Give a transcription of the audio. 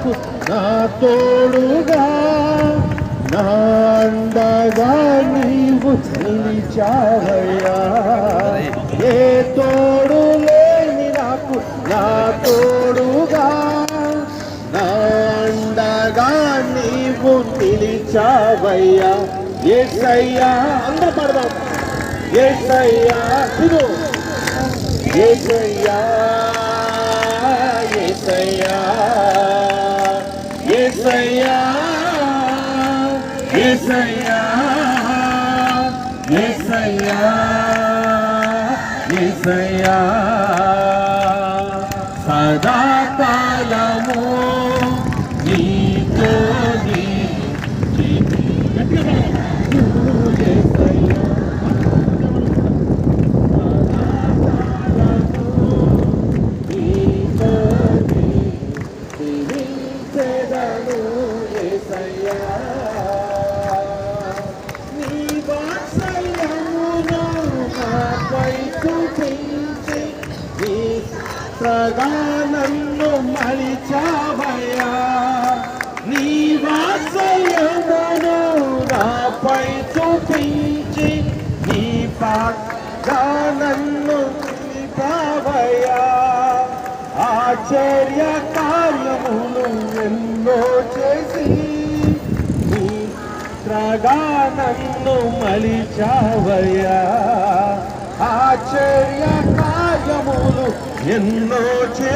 నాకు నా తోడుగా నా అండగా నీవు నిలిచావయ్యా. ఏ తోడు లేని నాకు నా తోడుగా నా అండగా నీవు నిలిచావయ్యా. యేసయ్యా అందరూ పాడదాం. యేసయ్యా ఇదు యేసయ్యా యేసయ్యా యేసయ్యా యేసయ్యా యేసయ్యా యేసయ్యా సదాకాలము నీతో నన్ను మలిచావయ్యా. నీ వాత్సల్యమును నాపై చూపించి నీ పాగా నన్ను నిలిపావయ్యా. ఆశ్చర్య కార్యములు ఎన్నో చేసి నీ త్రగా నన్ను మలిచావయ్యా. ఆశ్చర్య కార్యములు ఎన్నో